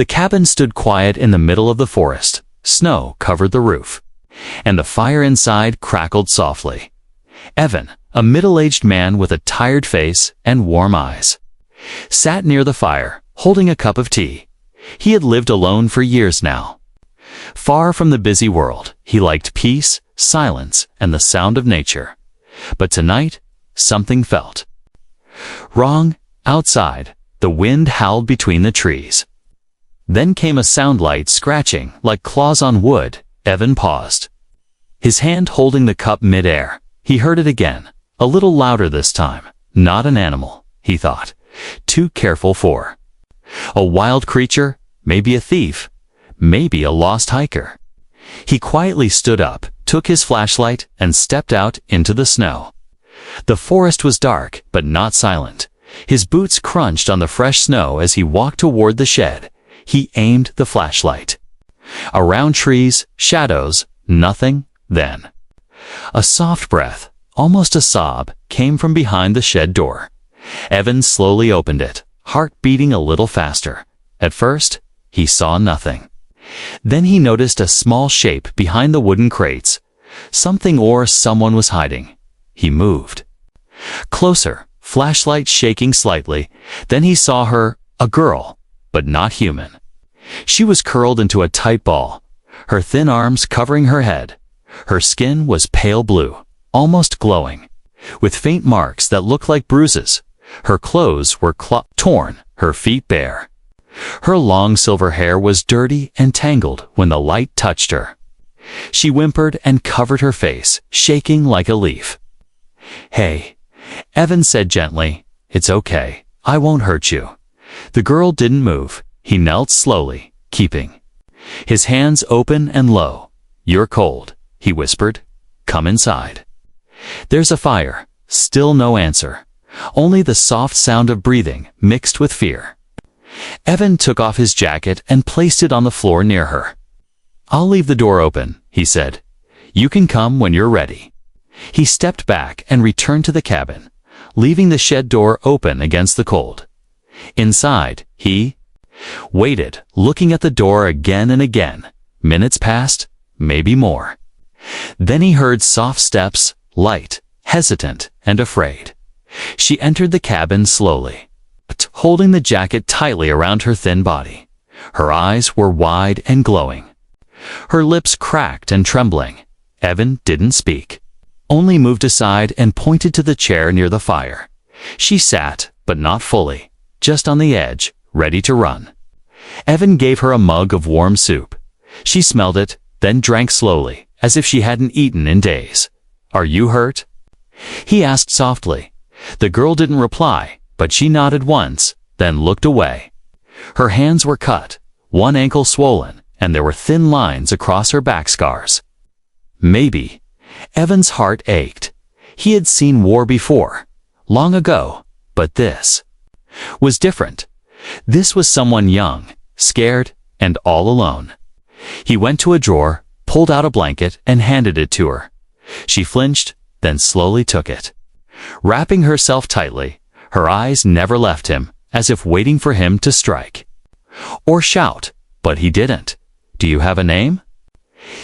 The cabin stood quiet in the middle of the forest. Snow covered the roof, and the fire inside crackled softly. Evan, a middle-aged man with a tired face and warm eyes, sat near the fire, holding a cup of tea. He had lived alone for years now. Far from the busy world, he liked peace, silence, and the sound of nature. But tonight, something felt wrong. Outside, the wind howled between the trees. Then came a sound, light scratching, like claws on wood. Evan paused, his hand holding the cup mid-air. He heard it again, a little louder this time. Not an animal, he thought, too careful for. A wild creature, maybe a thief, maybe a lost hiker. He quietly stood up, took his flashlight, and stepped out into the snow. The forest was dark, but not silent. His boots crunched on the fresh snow as he walked toward the shed. He aimed the flashlight. Around trees, shadows, nothing. Then a soft breath, almost a sob, came from behind the shed door. Evan slowly opened it, heart beating a little faster. At first, he saw nothing. Then he noticed a small shape behind the wooden crates. Something or someone was hiding. He moved closer, flashlight shaking slightly. Then he saw her, a girl, but not human. She was curled into a tight ball, her thin arms covering her head. Her skin was pale blue, almost glowing, with faint marks that looked like bruises. Her clothes were torn, her feet bare. Her long silver hair was dirty and tangled when the light touched her. She whimpered and covered her face, shaking like a leaf. "Hey," Evan said gently. "It's okay. I won't hurt you." The girl didn't move. He knelt slowly, keeping his hands open and low. "You're cold," he whispered. "Come inside." There's a fire. Still no answer. Only the soft sound of breathing mixed with fear. Evan took off his jacket and placed it on the floor near her. "I'll leave the door open," he said. "You can come when you're ready." He stepped back and returned to the cabin, leaving the shed door open against the cold. Inside, he waited, looking at the door again and again. Minutes passed, maybe more. Then he heard soft steps, light, hesitant, and afraid. She entered the cabin slowly, holding the jacket tightly around her thin body. Her eyes were wide and glowing, her lips cracked and trembling. Evan didn't speak, only moved aside and pointed to the chair near the fire. She sat, but not fully, just on the edge, ready to run. Evan gave her a mug of warm soup. She smelled it, then drank slowly, as if she hadn't eaten in days. "Are you hurt?" he asked softly. The girl didn't reply, but she nodded once, then looked away. Her hands were cut, one ankle swollen, and there were thin lines across her back scars. Maybe. Evan's heart ached. He had seen war before, long ago, but this was different. This was someone young, scared, and all alone. He went to a drawer, pulled out a blanket, and handed it to her. She flinched, then slowly took it. Wrapping herself tightly, her eyes never left him, as if waiting for him to strike or shout, but he didn't. "Do you have a name?"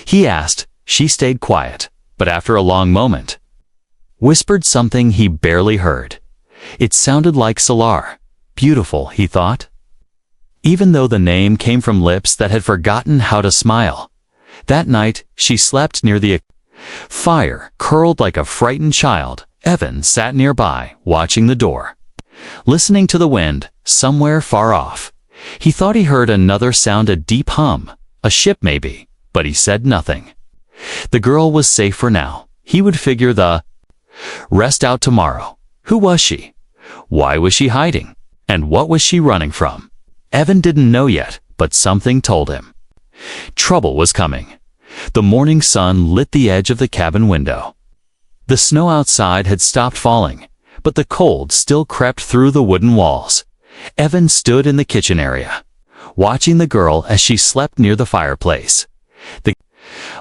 he asked. She stayed quiet, but after a long moment, whispered something he barely heard. It sounded like Solar. Beautiful, he thought, even though the name came from lips that had forgotten how to smile. That night, she slept near the fire, curled like a frightened child. Evan sat nearby, watching the door, listening to the wind, somewhere far off. He thought he heard another sound, a deep hum, a ship maybe, but he said nothing. The girl was safe for now. He would figure the rest out tomorrow. Who was she? Why was she hiding? And what was she running from? Evan didn't know yet, but something told him trouble was coming. The morning sun lit the edge of the cabin window. The snow outside had stopped falling, but the cold still crept through the wooden walls. Evan stood in the kitchen area, watching the girl as she slept near the fireplace. The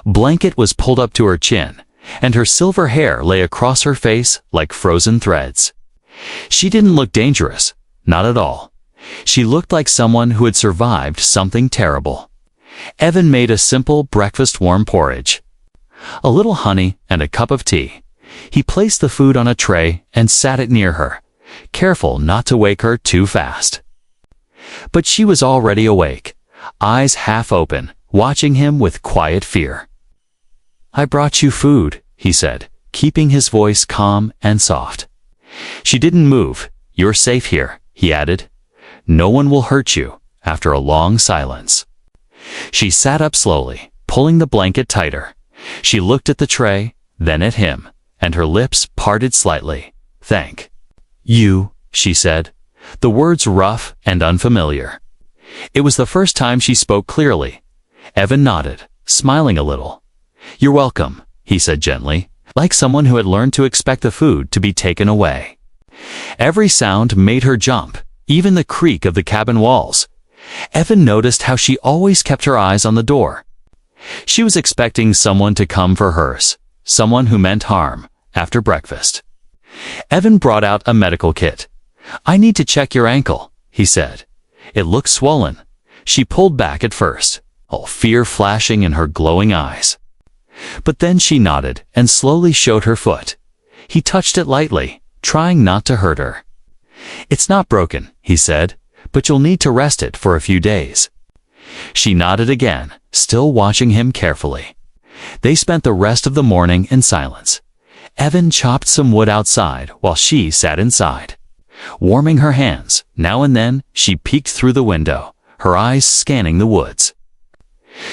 blanket was pulled up to her chin, and her silver hair lay across her face like frozen threads. She didn't look dangerous, not at all. She looked like someone who had survived something terrible. Evan made a simple breakfast warm porridge. A little honey and a cup of tea. He placed the food on a tray and sat it near her, careful not to wake her too fast. But she was already awake, eyes half open, watching him with quiet fear. "I brought you food," he said, keeping his voice calm and soft. She didn't move. "You're safe here," he added. "No one will hurt you," after a long silence. She sat up slowly, pulling the blanket tighter. She looked at the tray, then at him, and her lips parted slightly. "Thank you," she said, the words rough and unfamiliar. It was the first time she spoke clearly. Evan nodded, smiling a little. "You're welcome," he said gently, like someone who had learned to expect the food to be taken away. Every sound made her jump, even the creak of the cabin walls. Evan noticed how she always kept her eyes on the door. She was expecting someone to come for hers, someone who meant harm, after breakfast. Evan brought out a medical kit. "I need to check your ankle," he said. "It looks swollen." She pulled back at first, all fear flashing in her glowing eyes. But then she nodded and slowly showed her foot. He touched it lightly, trying not to hurt her. "It's not broken," he said, "but you'll need to rest it for a few days." She nodded again, still watching him carefully. They spent the rest of the morning in silence. Evan chopped some wood outside while she sat inside. Warming her hands, now and then she peeked through the window, her eyes scanning the woods.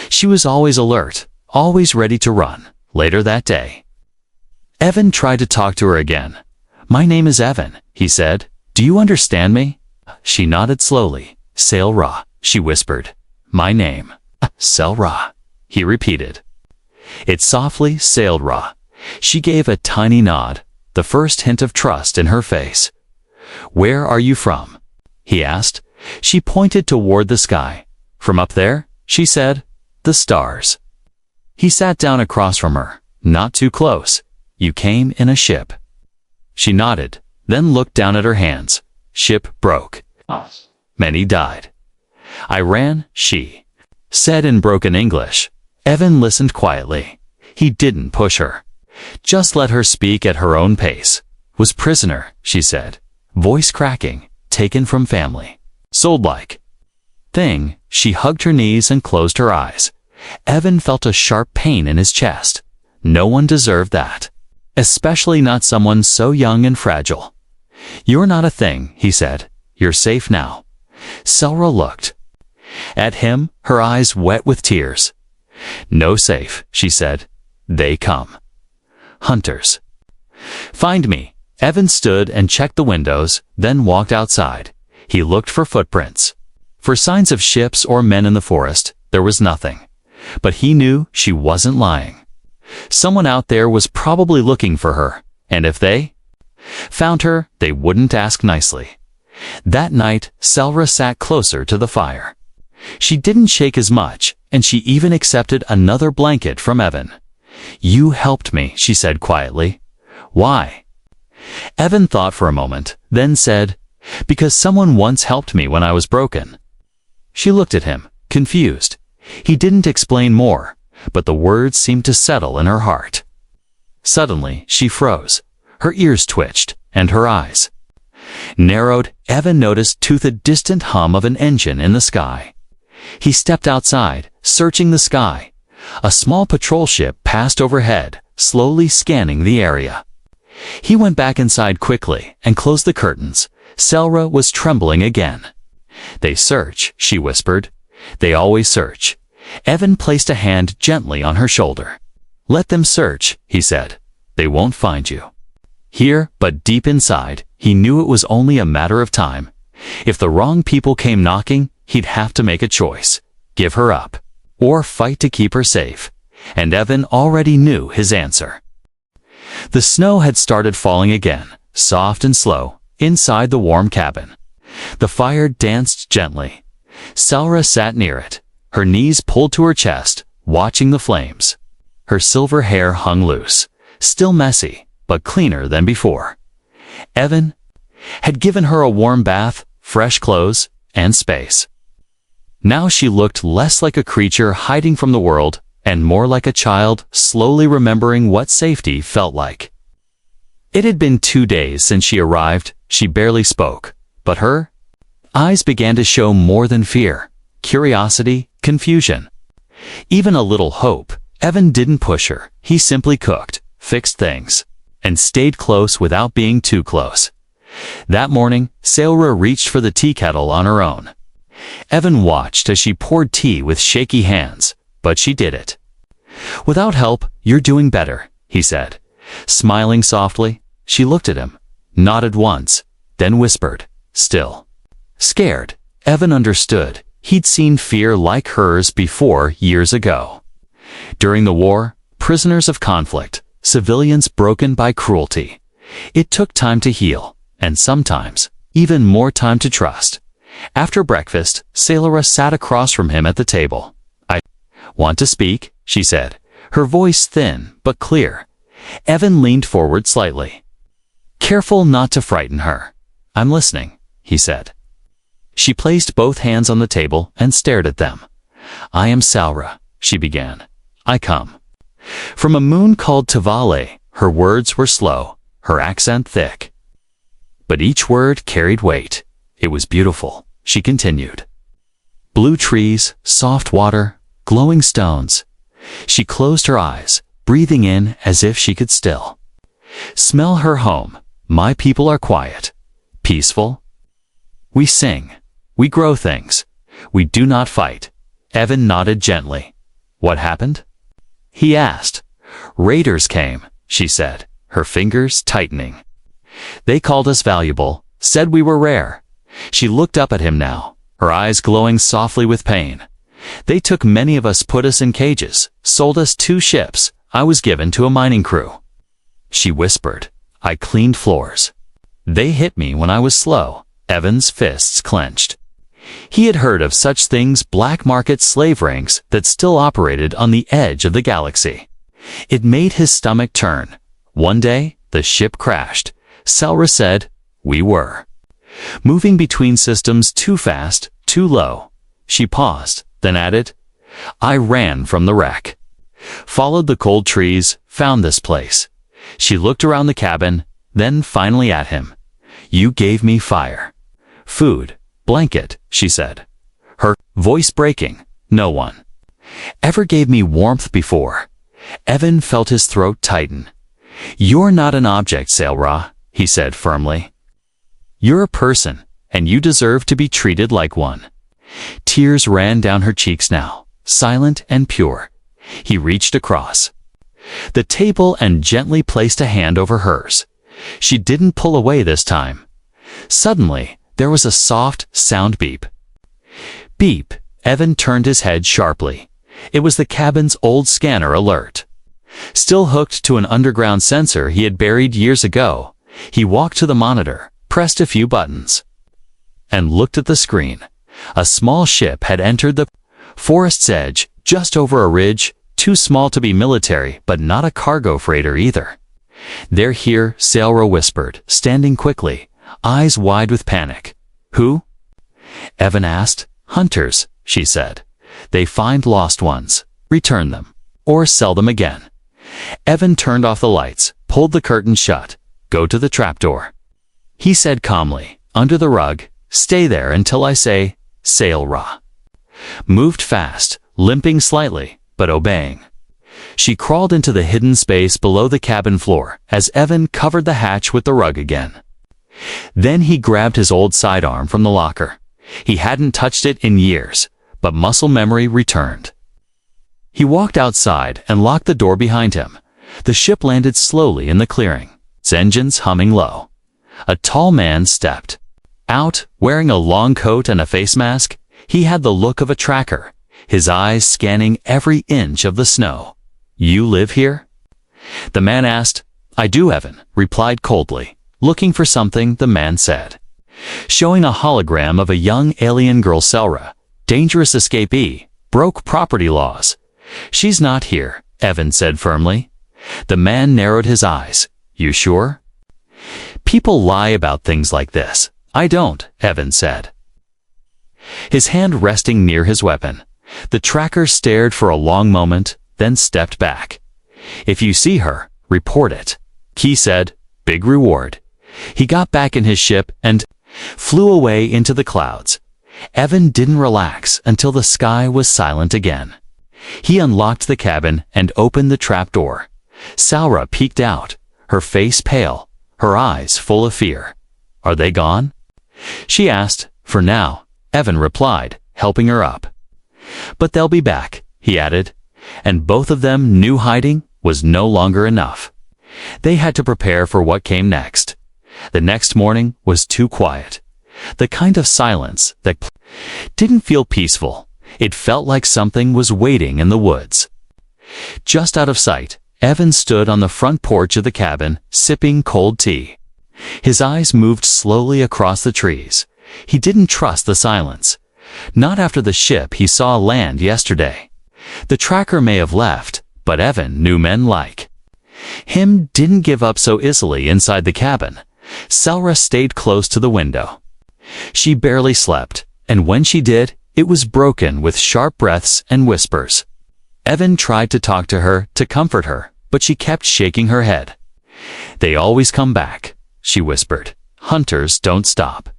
She was always alert, always ready to run. Later that day, Evan tried to talk to her again. "My name is Evan," he said. "Do you understand me?" She nodded slowly. "Sail-Ra," she whispered. "My name." "Sail-Ra," he repeated. It softly Sail-Ra. She gave a tiny nod, the first hint of trust in her face. "Where are you from?" he asked. She pointed toward the sky. "From up there," she said. "The stars." He sat down across from her, not too close. "You came in a ship." She nodded, then looked down at her hands. "Ship broke. Many died." "I ran," she said in broken English. Evan listened quietly. He didn't push her. Just let her speak at her own pace. "Was prisoner," she said, voice cracking, "taken from family. Sold like thing." She hugged her knees and closed her eyes. Evan felt a sharp pain in his chest. No one deserved that. Especially not someone so young and fragile. "You're not a thing," he said. "You're safe now." Sail-Ra looked at him, her eyes wet with tears. "No safe," she said. "They come. Hunters. Find me." Evan stood and checked the windows, then walked outside. He looked for footprints. For signs of ships or men in the forest, there was nothing. But he knew she wasn't lying. Someone out there was probably looking for her, and if they found her, they wouldn't ask nicely. That night, Sail-Ra sat closer to the fire. She didn't shake as much, and she even accepted another blanket from Evan. "You helped me," she said quietly. "Why?" Evan thought for a moment, then said, "Because someone once helped me when I was broken." She looked at him, confused. He didn't explain more, but the words seemed to settle in her heart. Suddenly, she froze. Her ears twitched, and her eyes narrowed. Evan noticed the distant hum of an engine in the sky. He stepped outside, searching the sky. A small patrol ship passed overhead, slowly scanning the area. He went back inside quickly and closed the curtains. Sail-Ra was trembling again. "They search," she whispered. "They always search." Evan placed a hand gently on her shoulder. "Let them search," he said. "They won't find you here." But deep inside, he knew it was only a matter of time. If the wrong people came knocking, he'd have to make a choice. Give her up, or fight to keep her safe. And Evan already knew his answer. The snow had started falling again, soft and slow, inside the warm cabin. The fire danced gently. Sail-Ra sat near it, her knees pulled to her chest, watching the flames. Her silver hair hung loose, still messy, but cleaner than before. Evan had given her a warm bath, fresh clothes, and space. Now she looked less like a creature hiding from the world and more like a child slowly remembering what safety felt like. It had been 2 days since she arrived. She barely spoke, but her eyes began to show more than fear, curiosity, confusion. Even a little hope. Evan didn't push her. He simply cooked, fixed things, and stayed close without being too close. That morning, Seilra reached for the tea kettle on her own. Evan watched as she poured tea with shaky hands, but she did it. "Without help, you're doing better," he said. Smiling softly, she looked at him, nodded once, then whispered, "Still scared." Evan understood. He'd seen fear like hers before years ago. During the war, prisoners of conflict, civilians broken by cruelty. It took time to heal, and sometimes even more time to trust. After breakfast, Seilra sat across from him at the table. "I want to speak," she said, her voice thin but clear. Evan leaned forward slightly, careful not to frighten her. "I'm listening," he said. She placed both hands on the table and stared at them. "I am Seilra," she began. "I come from a moon called Tavale." Her words were slow, her accent thick, but each word carried weight. "It was beautiful," she continued. "Blue trees, soft water, glowing stones." She closed her eyes, breathing in as if she could still smell her home. "My people are quiet, peaceful. We sing. We grow things. We do not fight." Evan nodded gently. "What happened?" he asked. "Raiders came," she said, her fingers tightening. "They called us valuable, said we were rare." She looked up at him now, her eyes glowing softly with pain. "They took many of us, put us in cages, sold us 2 ships. I was given to a mining crew." She whispered, "I cleaned floors. They hit me when I was slow." Evan's fists clenched. He had heard of such things, black market slave rings that still operated on the edge of the galaxy. It made his stomach turn. One day, the ship crashed. Seilra said, "We were moving between systems too fast, too low." She paused, then added, "I ran from the wreck. Followed the cold trees, found this place." She looked around the cabin, then finally at him. "You gave me fire, food, blanket," she said, her voice breaking. "No one ever gave me warmth before." Evan felt his throat tighten. "You're not an object, Seilra," he said firmly. "You're a person, and you deserve to be treated like one." Tears ran down her cheeks now, silent and pure. He reached across the table and gently placed a hand over hers. She didn't pull away this time. Suddenly, there was a soft sound beep. Beep. Evan turned his head sharply. It was the cabin's old scanner alert. Still hooked to an underground sensor he had buried years ago, he walked to the monitor, pressed a few buttons, and looked at the screen. A small ship had entered the forest's edge, just over a ridge, too small to be military, but not a cargo freighter either. "They're here," Seilra whispered, standing quickly, eyes wide with panic. "Who?" Evan asked. "Hunters," she said. "They find lost ones, return them, or sell them again." Evan turned off the lights, pulled the curtain shut. "Go to the trapdoor," he said calmly. "Under the rug. Stay there until I say, Seilra." Moved fast, limping slightly, but obeying. She crawled into the hidden space below the cabin floor as Evan covered the hatch with the rug again. Then he grabbed his old sidearm from the locker. He hadn't touched it in years, but muscle memory returned. He walked outside and locked the door behind him. The ship landed slowly in the clearing, its engines humming low. A tall man stepped out, wearing a long coat and a face mask. He had the look of a tracker, his eyes scanning every inch of the snow. "You live here?" the man asked. "I do," Evan replied coldly. "Looking for something," the man said, showing a hologram of a young alien girl. "Seilra, dangerous escapee, broke property laws." "She's not here," Evan said firmly. The man narrowed his eyes. "You sure?" "People lie about things like this." "I don't," Evan said. his hand resting near his weapon. The tracker stared for a long moment, then stepped back. "If you see her, report it," Key said. "Big reward." He got back in his ship and flew away into the clouds. Evan didn't relax until the sky was silent again. He unlocked the cabin and opened the trapdoor. Salra peeked out, her face pale, her eyes full of fear. "Are they gone?" she asked. "For now," Evan replied, helping her up. "But they'll be back," he added, and both of them knew hiding was no longer enough. They had to prepare for what came next. The next morning was too quiet. The kind of silence that didn't feel peaceful. It felt like something was waiting in the woods. Just out of sight, Evan stood on the front porch of the cabin, sipping cold tea. His eyes moved slowly across the trees. He didn't trust the silence. Not after the ship he saw land yesterday. The tracker may have left, but Evan knew men like him didn't give up so easily inside the cabin. Salra stayed close to the window. She barely slept, and when she did, it was broken with sharp breaths and whispers. Evan tried to talk to her, to comfort her, but she kept shaking her head. "They always come back," she whispered. "Hunters don't stop."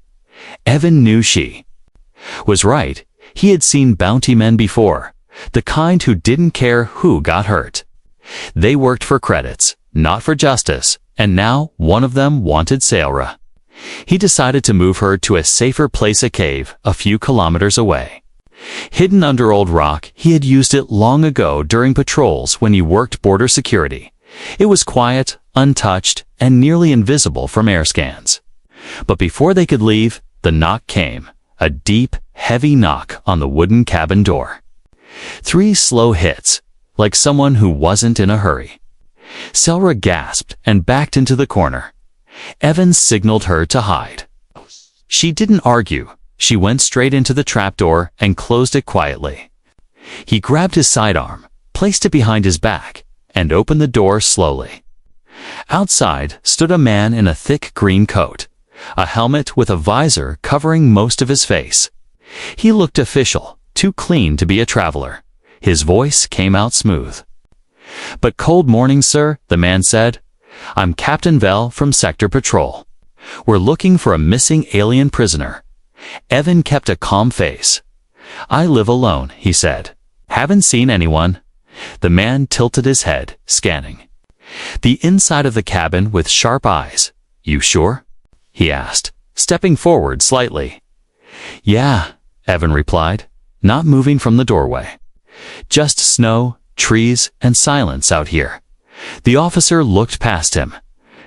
Evan knew she was right. He had seen bounty men before, the kind who didn't care who got hurt. They worked for credits, not for justice, and now one of them wanted Salra. He decided to move her to a safer place, a cave a few kilometers away. Hidden under old rock, he had used it long ago during patrols when he worked border security. It was quiet, untouched, and nearly invisible from air scans. But before they could leave, the knock came, a deep, heavy knock on the wooden cabin door. 3 slow hits, like someone who wasn't in a hurry. Salra gasped and backed into the corner. Evan signaled her to hide. She didn't argue. She went straight into the trapdoor and closed it quietly. He grabbed his sidearm, placed it behind his back, and opened the door slowly. Outside stood a man in a thick green coat, a helmet with a visor covering most of his face. He looked official, too clean to be a traveler. His voice came out smooth. "But cold morning, sir," the man said. "I'm Captain Vell from Sector Patrol. We're looking for a missing alien prisoner." Evan kept a calm face. "I live alone," he said. "Haven't seen anyone." The man tilted his head, scanning the inside of the cabin with sharp eyes. "You sure?" he asked, stepping forward slightly. "Yeah," Evan replied, not moving from the doorway. "Just snow, trees, and silence out here." The officer looked past him,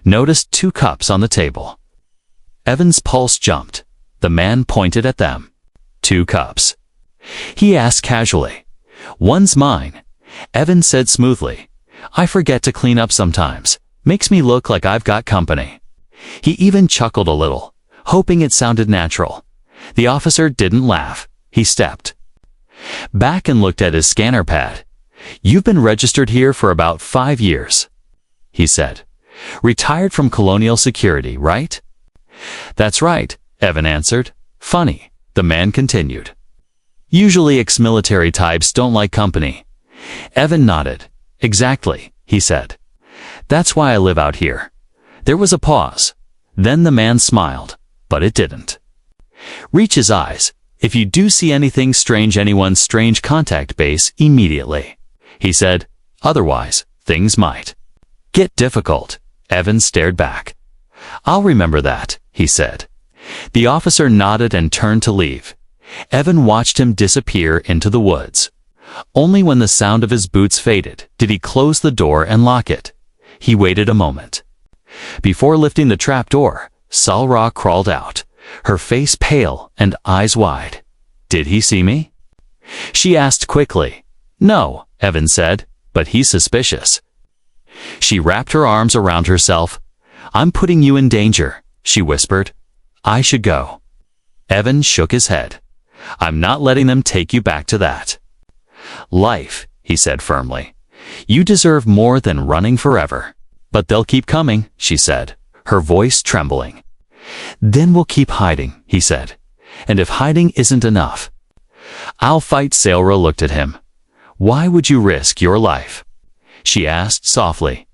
noticed 2 cups on the table. Evan's pulse jumped. The man pointed at them. 2 cups. He asked casually, "One's mine." Evan said smoothly, "I forget to clean up sometimes. Makes me look like I've got company." He even chuckled a little, hoping it sounded natural. The officer didn't laugh. He stepped back and looked at his scanner pad. "You've been registered here for about 5 years, he said. "Retired from Colonial Security, right?" "That's right," Evan answered. "Funny," the man continued. "Usually ex-military types don't like company." Evan nodded. "Exactly," he said. "That's why I live out here." There was a pause. Then the man smiled, but it didn't reach his eyes. "If you do see anything strange, anyone's strange, contact base immediately," he said. "Otherwise, things might get difficult." Evan stared back. "I'll remember that," he said. The officer nodded and turned to leave. Evan watched him disappear into the woods. Only when the sound of his boots faded did he close the door and lock it. He waited a moment. Before lifting the trapdoor, Salra crawled out, her face pale and eyes wide. "Did he see me?" she asked quickly. "No," Evan said, "but he's suspicious." She wrapped her arms around herself. "I'm putting you in danger," she whispered. "I should go." Evan shook his head. "I'm not letting them take you back to that life," he said firmly. "You deserve more than running forever." "But they'll keep coming," she said, her voice trembling. "Then we'll keep hiding," he said. And if hiding isn't enough, I'll fight. Sailra looked at him. Why would you risk your life? She asked softly.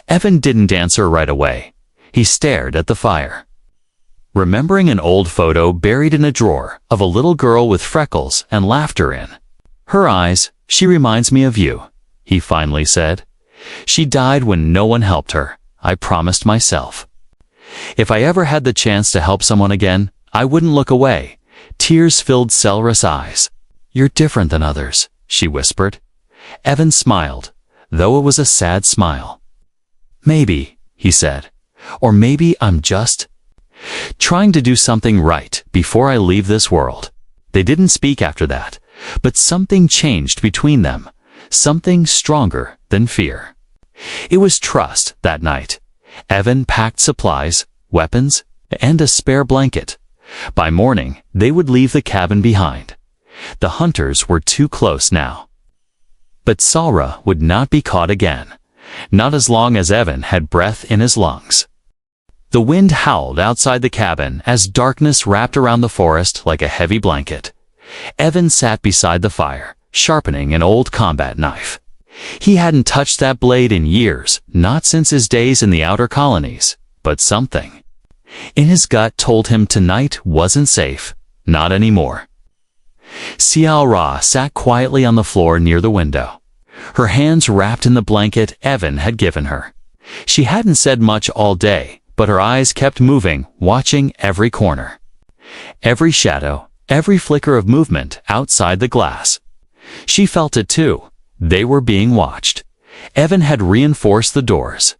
Evan didn't answer right away. He stared at the fire, remembering an old photo buried in a drawer of a little girl with freckles and laughter in her eyes. She reminds me of you, he finally said. She died when no one helped her. I promised myself, if I ever had the chance to help someone again, I wouldn't look away. Tears filled Sailra's eyes. You're different than others, she whispered. Evan smiled, though it was a sad smile. Maybe, he said, or maybe I'm just trying to do something right before I leave this world. They didn't speak after that, but something changed between them, something stronger than fear. It was trust that night. Evan packed supplies, weapons, and a spare blanket. By morning, they would leave the cabin behind. The hunters were too close now. But Sailra would not be caught again, not as long as Evan had breath in his lungs. The wind howled outside the cabin as darkness wrapped around the forest like a heavy blanket. Evan sat beside the fire, sharpening an old combat knife. He hadn't touched that blade in years, not since his days in the outer colonies, but something in his gut told him tonight wasn't safe, not anymore. Sailra sat quietly on the floor near the window, her hands wrapped in the blanket Evan had given her. She hadn't said much all day, but her eyes kept moving, watching every corner, every shadow, every flicker of movement outside the glass. She felt it too. They were being watched. Evan had reinforced the doors,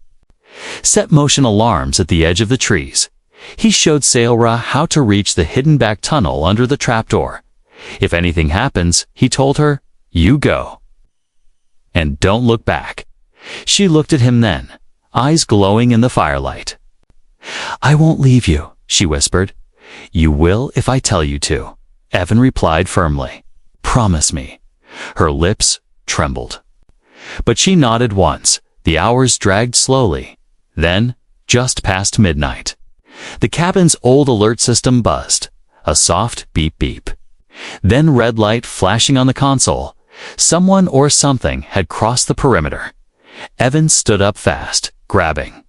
set motion alarms at the edge of the trees. He showed Sailra how to reach the hidden back tunnel under the trapdoor. If anything happens, he told her, you go. And don't look back. She looked at him then, eyes glowing in the firelight. I won't leave you, she whispered. You will if I tell you to, Evan replied firmly. Promise me. Her lips trembled. But she nodded once. The hours dragged slowly. Then, just past midnight, the cabin's old alert system buzzed. A soft beep beep. Then red light flashing on the console. Someone or something had crossed the perimeter. Evan stood up fast, grabbing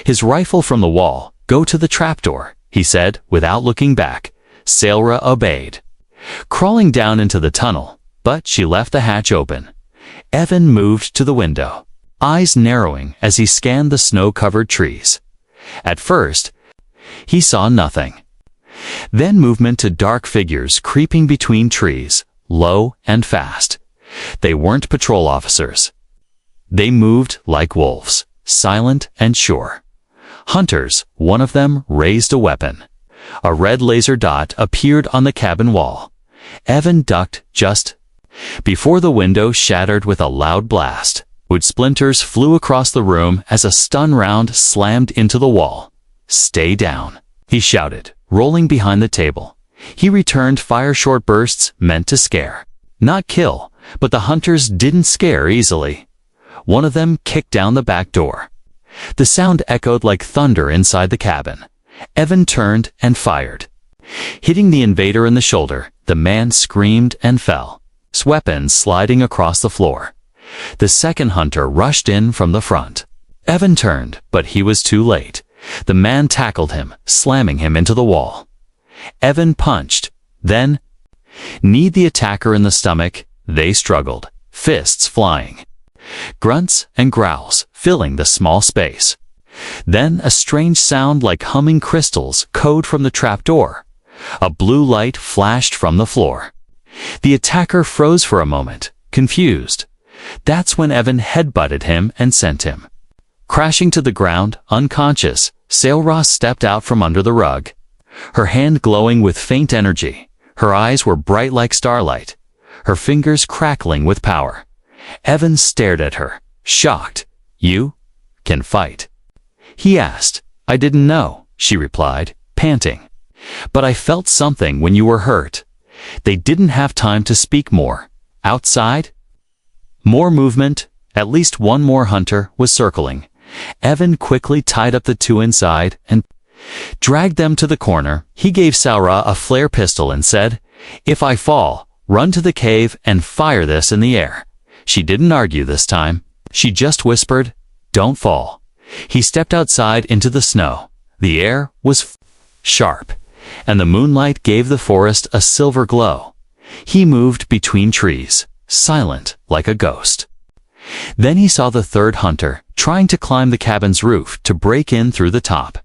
his rifle from the wall. Go to the trapdoor, he said, without looking back. Sailra obeyed, crawling down into the tunnel, but she left the hatch open. Evan moved to the window, eyes narrowing as he scanned the snow-covered trees. At first, he saw nothing. Then movement to dark figures creeping between trees, low and fast. They weren't patrol officers. They moved like wolves, silent and sure. Hunters, one of them raised a weapon. A red laser dot appeared on the cabin wall. Evan ducked just before the window shattered with a loud blast. Wood splinters flew across the room as a stun round slammed into the wall. Stay down, he shouted, rolling behind the table. He returned fire short bursts meant to scare, not kill, but the hunters didn't scare easily. One of them kicked down the back door. The sound echoed like thunder inside the cabin. Evan turned and fired. Hitting the invader in the shoulder, the man screamed and fell, his weapons sliding across the floor. The second hunter rushed in from the front. Evan turned, but he was too late. The man tackled him, slamming him into the wall. Evan punched, then kneed the attacker in the stomach. They struggled, fists flying, grunts and growls filling the small space. Then a strange sound like humming crystals code from the trapdoor. A blue light flashed from the floor. The attacker froze for a moment, confused. That's when Evan headbutted him and sent him crashing to the ground, unconscious. Sailra stepped out from under the rug, her hand glowing with faint energy. Her eyes were bright like starlight, her fingers crackling with power. Evan stared at her, shocked. You can fight? He asked. I didn't know, she replied, panting. But I felt something when you were hurt. They didn't have time to speak more. Outside? More movement. At least one more hunter was circling. Evan quickly tied up the two inside and Dragged them to the corner, he gave Saura a flare pistol and said, "If I fall, run to the cave and fire this in the air." She didn't argue this time. She just whispered, "Don't fall." He stepped outside into the snow. The air was sharp, and the moonlight gave the forest a silver glow. He moved between trees, silent like a ghost. Then he saw the third hunter trying to climb the cabin's roof to break in through the top.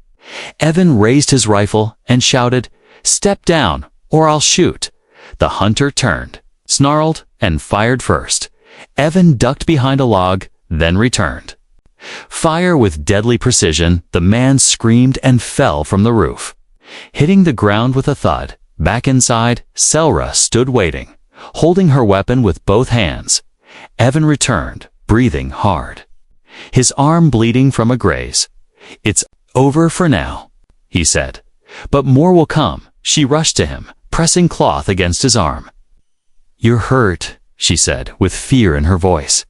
Evan raised his rifle and shouted, "Step down, or I'll shoot." The hunter turned, snarled, and fired first. Evan ducked behind a log, then returned. Fire with deadly precision, the man screamed and fell from the roof. Hitting the ground with a thud, back inside, Saura stood waiting, holding her weapon with both hands. Evan returned, breathing hard, his arm bleeding from a graze. "It's over for now," he said. "But more will come." She rushed to him, pressing cloth against his arm. "You're hurt," she said, with fear in her voice.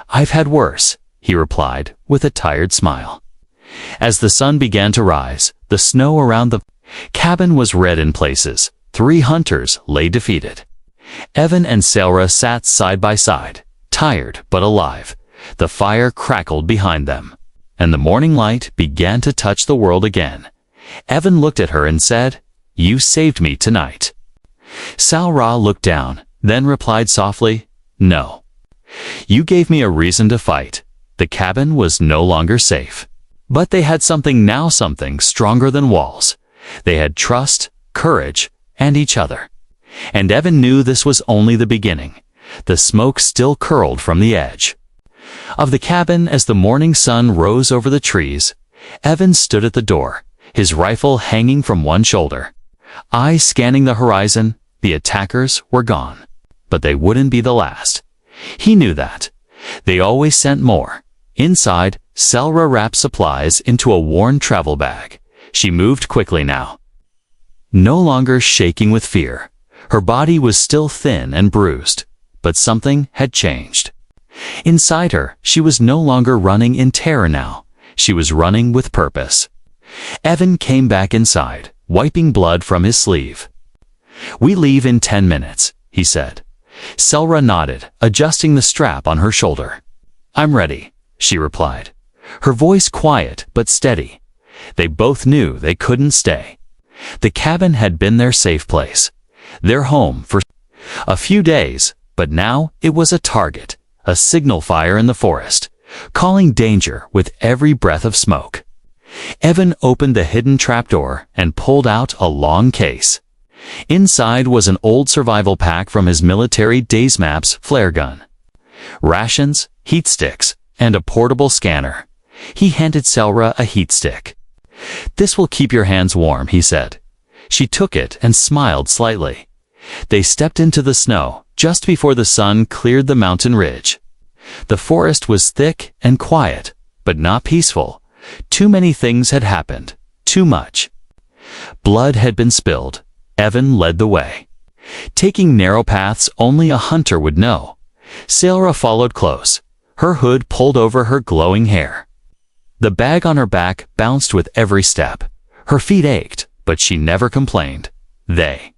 "I've had worse," he replied, with a tired smile. As the sun began to rise, the snow around the cabin was red in places. 3 hunters lay defeated. Evan and Saura sat side by side, tired but alive. The fire crackled behind them, and the morning light began to touch the world again. Evan looked at her and said, "You saved me tonight." Saura looked down, then replied softly, "No. You gave me a reason to fight." The cabin was no longer safe. But they had something now, something stronger than walls. They had trust, courage, and each other. And Evan knew this was only the beginning. The smoke still curled from the edge of the cabin as the morning sun rose over the trees. Evan stood at the door, his rifle hanging from one shoulder. Eyes scanning the horizon, the attackers were gone. But they wouldn't be the last. He knew that. They always sent more. Inside, Saura wrapped supplies into a worn travel bag. She moved quickly now, no longer shaking with fear. Her body was still thin and bruised, but something had changed. Inside her, she was no longer running in terror now. She was running with purpose. Evan came back inside, wiping blood from his sleeve. "We leave in 10 minutes, he said. Saura nodded, adjusting the strap on her shoulder. "I'm ready," she replied, her voice quiet but steady. They both knew they couldn't stay. The cabin had been their safe place, their home for a few days, but now it was a target, a signal fire in the forest, calling danger with every breath of smoke. Evan opened the hidden trapdoor and pulled out a long case. Inside was an old survival pack from his military days maps flare gun, rations, heat sticks, and a portable scanner. He handed Saura a heat stick. "This will keep your hands warm," he said. She took it and smiled slightly. They stepped into the snow just before the sun cleared the mountain ridge. The forest was thick and quiet, but not peaceful. Too many things had happened, too much. Blood had been spilled. Evan led the way, taking narrow paths only a hunter would know. Saura followed close, her hood pulled over her glowing hair. The bag on her back bounced with every step. Her feet ached, but she never complained. They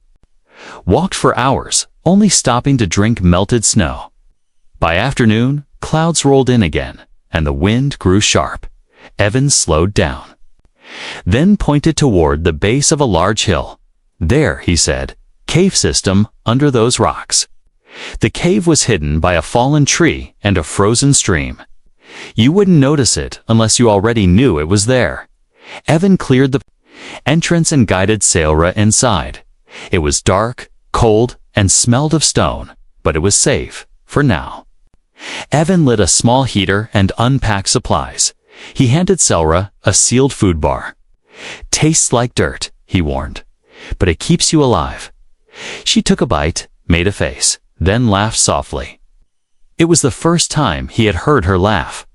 walked for hours, only stopping to drink melted snow. By afternoon, clouds rolled in again, and the wind grew sharp. Evan slowed down, then pointed toward the base of a large hill. "There," he said, "cave system under those rocks." The cave was hidden by a fallen tree and a frozen stream. You wouldn't notice it unless you already knew it was there. Evan cleared the entrance and guided Saura inside. It was dark, cold, and smelled of stone, but it was safe, for now. Evan lit a small heater and unpacked supplies. He handed Saura a sealed food bar. "Tastes like dirt," he warned, "but it keeps you alive." She took a bite, made a face, then laughed softly. It was the first time he had heard her laugh.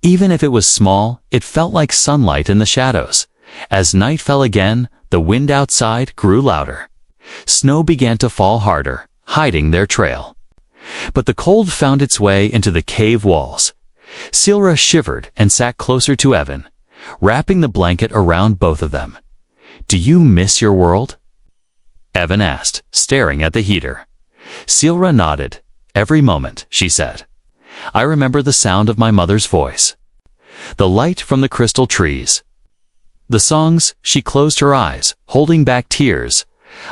Even if it was small, it felt like sunlight in the shadows. As night fell again, the wind outside grew louder. Snow began to fall harder, hiding their trail. But the cold found its way into the cave walls. Saura shivered and sat closer to Evan. wrapping the blanket around both of them. "Do you miss your world?" Evan asked, staring at the heater. Silra nodded. "Every moment," she said. "I remember the sound of my mother's voice, the light from the crystal trees, the songs." She closed her eyes, holding back tears.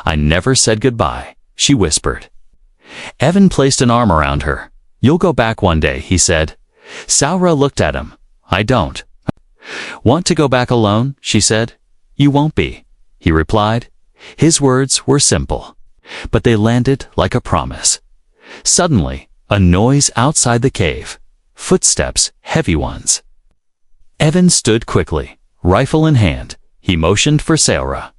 "I never said goodbye," she whispered. Evan placed an arm around her. "You'll go back one day," he said. Silra looked at him. "I don't want to go back alone," she said. "You won't be," he replied. His words were simple, but they landed like a promise. Suddenly, a noise outside the cave. Footsteps, heavy ones. Evan stood quickly, rifle in hand. He motioned for Silra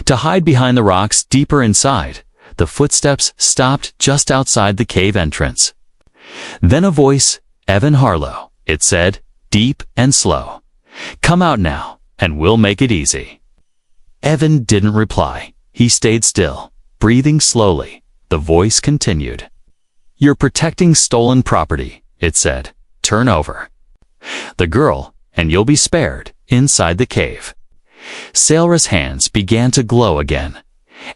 to hide behind the rocks deeper inside. The footsteps stopped just outside the cave entrance. Then a voice, "Evan Harlow," it said, deep and slow. "Come out now, and we'll make it easy." Evan didn't reply. He stayed still, breathing slowly. The voice continued. "You're protecting stolen property," it said. "Turn over the girl, and you'll be spared." Inside the cave, Silra's hands began to glow again.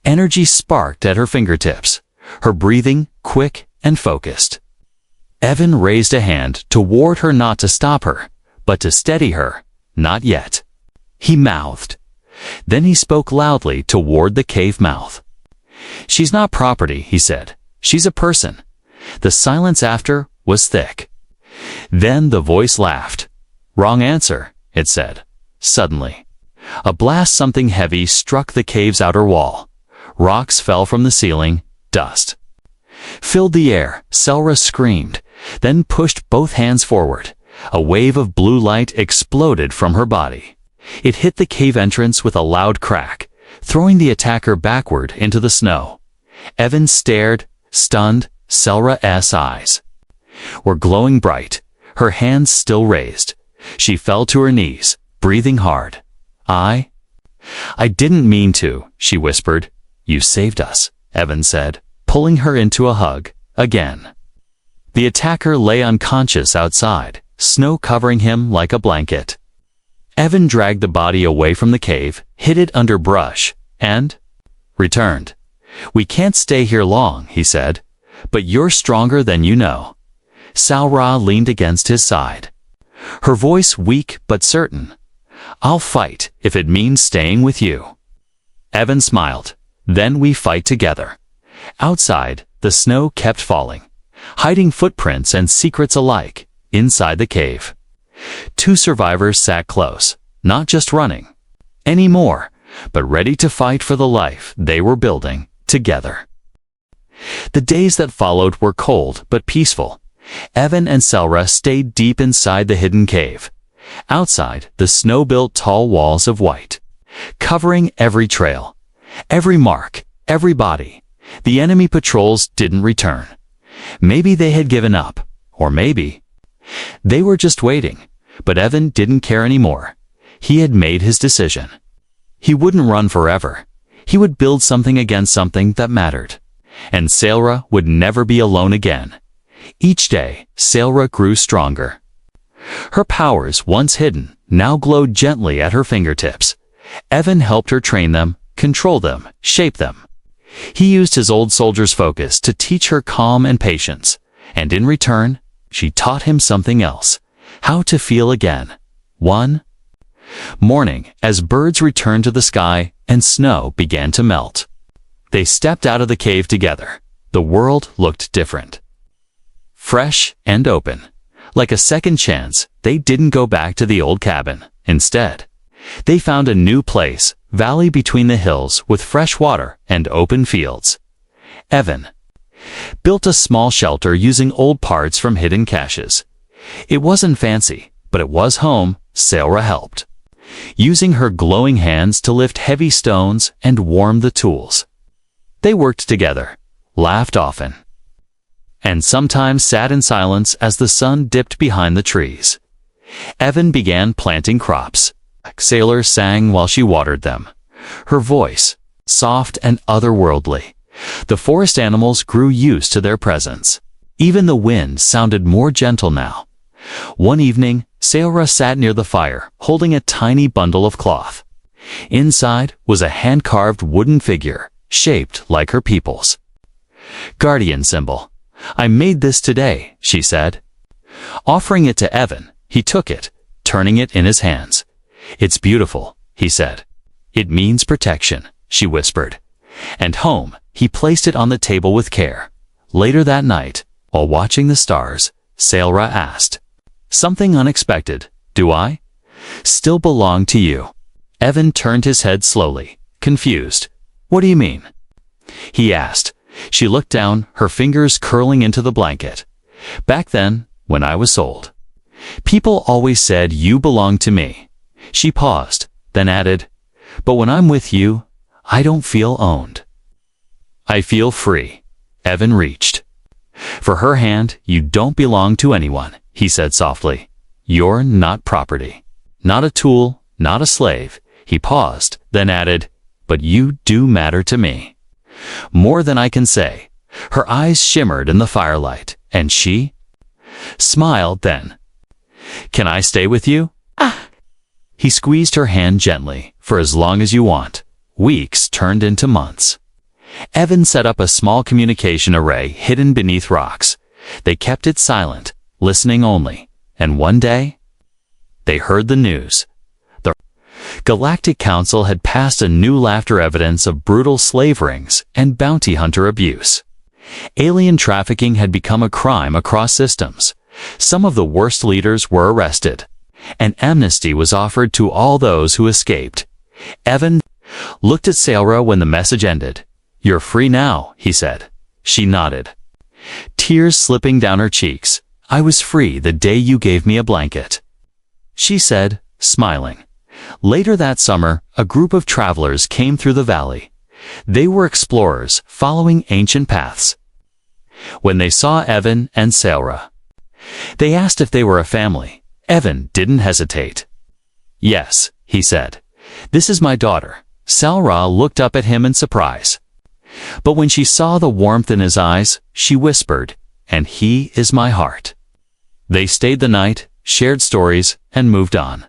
Energy sparked at her fingertips, her breathing quick and focused. Evan raised a hand to ward her, not to stop her, but to steady her. "Not yet," he mouthed. Then he spoke loudly toward the cave mouth. "She's not property," he said. "She's a person." The silence after was thick. Then the voice laughed. "Wrong answer," it said. Suddenly, a blast, something heavy, struck the cave's outer wall. Rocks fell from the ceiling. Dust filled the air. Silra screamed, then pushed both hands forward. A wave of blue light exploded from her body. It hit the cave entrance with a loud crack, throwing the attacker backward into the snow. Evan stared, stunned. Silra's eyes were glowing bright, her hands still raised. She fell to her knees, breathing hard. I didn't mean to," she whispered. "You saved us," Evan said, pulling her into a hug. Again, the attacker lay unconscious outside, snow covering him like a blanket. Evan dragged the body away from the cave, hid it under brush, and returned. "We can't stay here long," he said, "but you're stronger than you know." Silra leaned against his side, her voice weak but certain. "I'll fight if it means staying with you." Evan smiled. "Then we fight together." Outside, the snow kept falling, hiding footprints and secrets alike. Inside the cave, two survivors sat close, not just running anymore, but ready to fight for the life they were building together. The days that followed were cold but peaceful. Evan and Silra stayed deep inside the hidden cave. Outside, the snow built tall walls of white, covering every trail, every mark, every body. The enemy patrols didn't return. Maybe they had given up, or maybe they were just waiting. But Evan didn't care anymore. He had made his decision. He wouldn't run forever. He would build something against something that mattered. And Silra would never be alone again. Each day, Silra grew stronger. Her powers, once hidden, now glowed gently at her fingertips. Evan helped her train them, control them, shape them. He used his old soldier's focus to teach her calm and patience. And in return, she taught him something else: how to feel again. One morning, as birds returned to the sky and snow began to melt, they stepped out of the cave together. The world looked different. Fresh and open. Like a second chance, they didn't go back to the old cabin. Instead, they found a new place, valley between the hills with fresh water and open fields. Evan built a small shelter using old parts from hidden caches. It wasn't fancy, but it was home. Silra helped, using her glowing hands to lift heavy stones and warm the tools. They worked together, laughed often, and sometimes sat in silence as the sun dipped behind the trees. Evan began planting crops. Silra sang while she watered them, her voice soft and otherworldly. The forest animals grew used to their presence. Even the wind sounded more gentle now. One evening, Seora sat near the fire, holding a tiny bundle of cloth. Inside was a hand-carved wooden figure, shaped like her people's guardian symbol. "I made this today," she said. Offering it to Evan, he took it, turning it in his hands. "It's beautiful," he said. "It means protection," she whispered. And home, he placed it on the table with care. Later that night, while watching the stars, Seora asked, "Something unexpected, do I still belong to you?" Evan turned his head slowly, confused. "What do you mean?" he asked. She looked down, her fingers curling into the blanket. "Back then, when I was sold, people always said you belong to me." She paused, then added, "But when I'm with you, I don't feel owned. I feel free." Evan reached for her hand. "You don't belong to anyone," he said softly. "You're not property. Not a tool, not a slave." He paused, then added, "But you do matter to me. More than I can say." Her eyes shimmered in the firelight, and she smiled then. "Can I stay with you?" "Ah." He squeezed her hand gently. "For as long as you want." Weeks turned into months. Evan set up a small communication array hidden beneath rocks. They kept it silent, listening only. And one day, they heard the news. The Galactic Council had passed a new laughter evidence of brutal slave rings and bounty hunter abuse. Alien trafficking had become a crime across systems. Some of the worst leaders were arrested. An amnesty was offered to all those who escaped. Evan looked at Seora when the message ended. "You're free now," he said. She nodded, tears slipping down her cheeks. "I was free the day you gave me a blanket," she said, smiling. Later that summer, a group of travelers came through the valley. They were explorers, following ancient paths. When they saw Evan and Seora, they asked if they were a family. Evan didn't hesitate. "Yes," he said. "This is my daughter." Seora looked up at him in surprise. But when she saw the warmth in his eyes, she whispered, "And he is my heart." They stayed the night, shared stories, and moved on.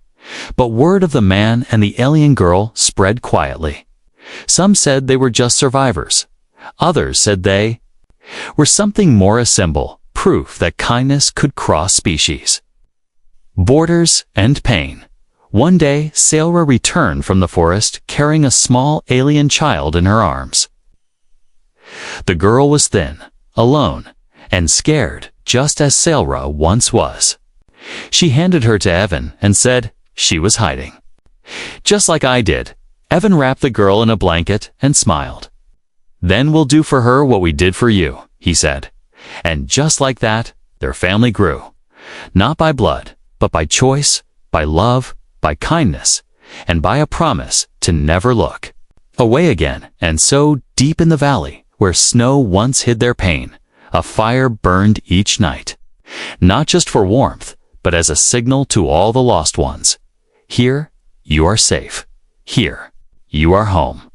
But word of the man and the alien girl spread quietly. Some said they were just survivors. Others said they were something more, a symbol, proof that kindness could cross species, borders, and pain. One day, Seora returned from the forest carrying a small alien child in her arms. The girl was thin, alone, and scared, just as Seora once was. She handed her to Evan and said she was hiding. "Just like I did." Evan wrapped the girl in a blanket and smiled. "Then we'll do for her what we did for you," he said. And just like that, their family grew. Not by blood, but by choice, by love, by kindness, and by a promise to never look away again. And so, deep in the valley, where snow once hid their pain, a fire burned each night. Not just for warmth, but as a signal to all the lost ones. Here, you are safe. Here, you are home.